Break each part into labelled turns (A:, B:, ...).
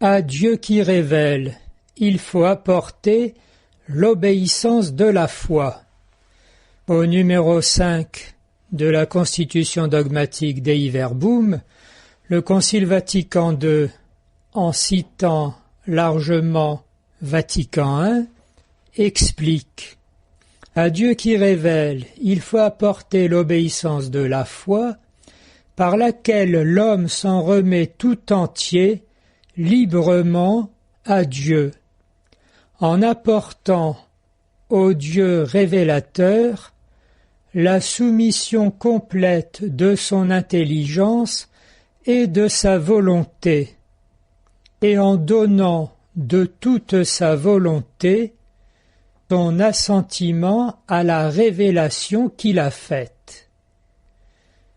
A: À Dieu qui révèle, il faut apporter l'obéissance de la foi. Au numéro 5 de la Constitution dogmatique Dei Verbum, le Concile Vatican II, en citant largement Vatican I, explique: à Dieu qui révèle, il faut apporter l'obéissance de la foi, par laquelle l'homme s'en remet tout entier, librement, à Dieu, en apportant au Dieu révélateur la soumission complète de son intelligence et de sa volonté, et en donnant de toute sa volonté son assentiment à la révélation qu'il a faite.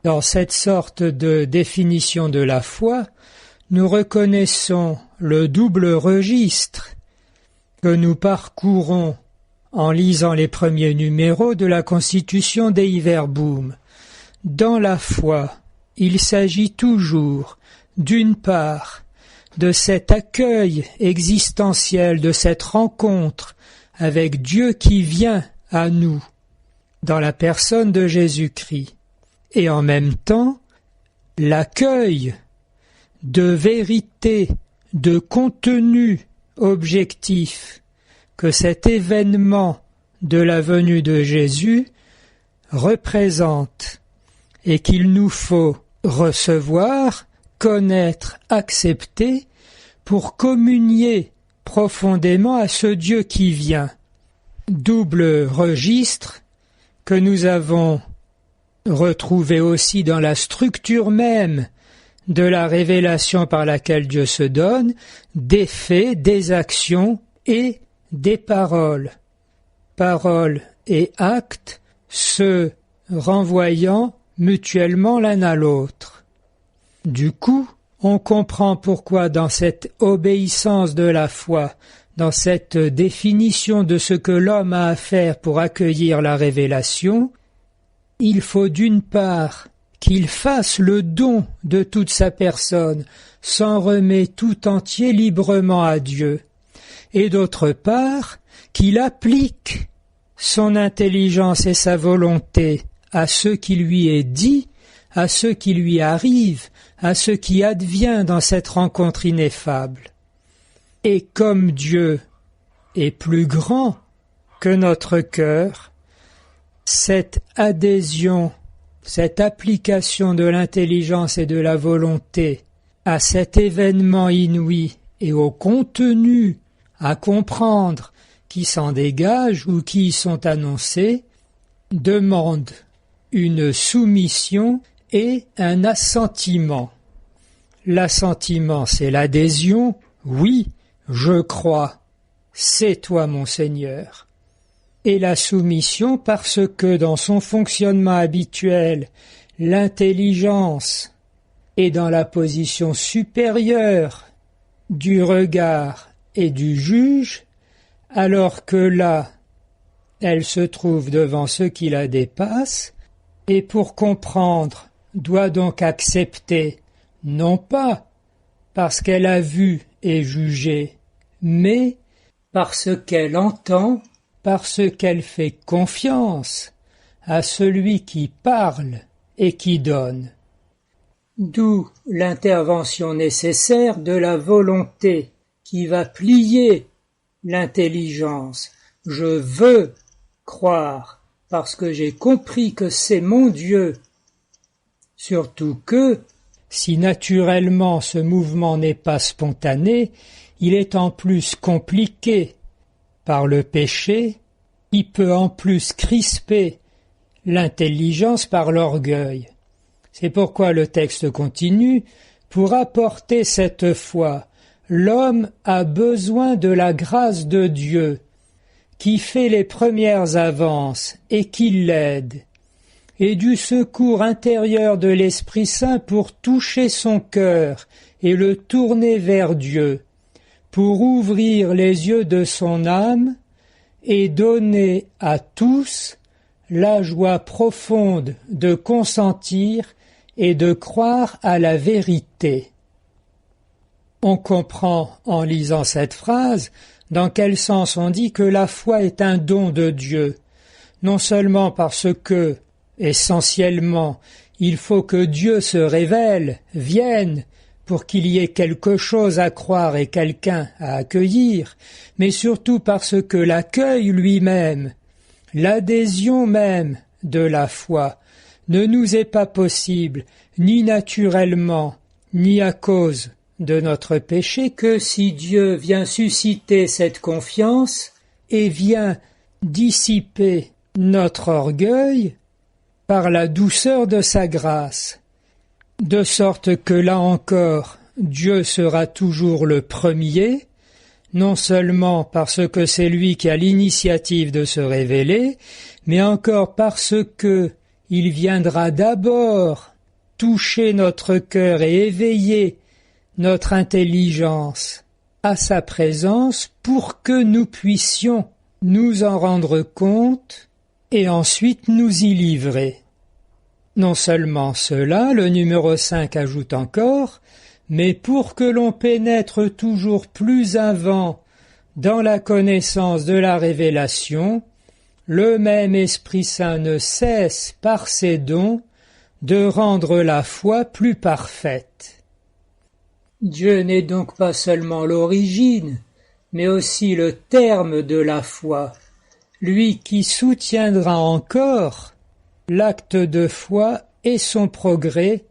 A: Dans cette sorte de définition de la foi, nous reconnaissons le double registre que nous parcourons en lisant les premiers numéros de la Constitution Dei Verbum. Dans la foi, il s'agit toujours, d'une part, de cet accueil existentiel, de cette rencontre avec Dieu qui vient à nous, dans la personne de Jésus-Christ, et en même temps, l'accueil de vérité, de contenu objectif que cet événement de la venue de Jésus représente et qu'il nous faut recevoir, connaître, accepter pour communier profondément à ce Dieu qui vient. Double registre que nous avons retrouvé aussi dans la structure même de la révélation par laquelle Dieu se donne, des faits, des actions et des paroles. Paroles et actes se renvoyant mutuellement l'un à l'autre. Du coup, on comprend pourquoi dans cette obéissance de la foi, dans cette définition de ce que l'homme a à faire pour accueillir la révélation, il faut d'une part qu'il fasse le don de toute sa personne, s'en remet tout entier librement à Dieu, et d'autre part qu'il applique son intelligence et sa volonté à ce qui lui est dit, à ce qui lui arrive, à ce qui advient dans cette rencontre ineffable. Et comme Dieu est plus grand que notre cœur, cette adhésion, cette application de l'intelligence et de la volonté à cet événement inouï et au contenu à comprendre qui s'en dégage ou qui y sont annoncés, demande une soumission et un assentiment. L'assentiment, c'est l'adhésion. Oui, je crois. C'est toi, mon Seigneur. Et la soumission parce que dans son fonctionnement habituel, l'intelligence est dans la position supérieure du regard et du juge, alors que là, elle se trouve devant ceux qui la dépassent, et pour comprendre, doit donc accepter, non pas parce qu'elle a vu et jugé, mais parce qu'elle entend, parce qu'elle fait confiance à celui qui parle et qui donne. D'où l'intervention nécessaire de la volonté qui va plier l'intelligence. Je veux croire parce que j'ai compris que c'est mon Dieu. Surtout que, si naturellement ce mouvement n'est pas spontané, il est en plus compliqué par le péché, qui peut en plus crisper l'intelligence par l'orgueil. C'est pourquoi le texte continue, pour apporter cette foi, l'homme a besoin de la grâce de Dieu, qui fait les premières avances et qui l'aide, et du secours intérieur de l'Esprit Saint pour toucher son cœur et le tourner vers Dieu, pour ouvrir les yeux de son âme et donner à tous la joie profonde de consentir et de croire à la vérité. On comprend en lisant cette phrase dans quel sens on dit que la foi est un don de Dieu, non seulement parce que, essentiellement, il faut que Dieu se révèle, vienne, pour qu'il y ait quelque chose à croire et quelqu'un à accueillir, mais surtout parce que l'accueil lui-même, l'adhésion même de la foi, ne nous est pas possible, ni naturellement, ni à cause de notre péché, que si Dieu vient susciter cette confiance et vient dissiper notre orgueil par la douceur de sa grâce, de sorte que là encore Dieu sera toujours le premier, non seulement parce que c'est lui qui a l'initiative de se révéler, mais encore parce que il viendra d'abord toucher notre cœur et éveiller notre intelligence à sa présence pour que nous puissions nous en rendre compte et ensuite nous y livrer. Non seulement cela, le numéro 5 ajoute encore, mais pour que l'on pénètre toujours plus avant dans la connaissance de la révélation, le même Esprit Saint ne cesse par ses dons de rendre la foi plus parfaite. Dieu n'est donc pas seulement l'origine, mais aussi le terme de la foi, lui qui soutiendra encore l'acte de foi et son progrès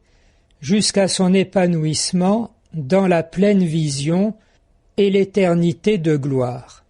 A: jusqu'à son épanouissement dans la pleine vision et l'éternité de gloire.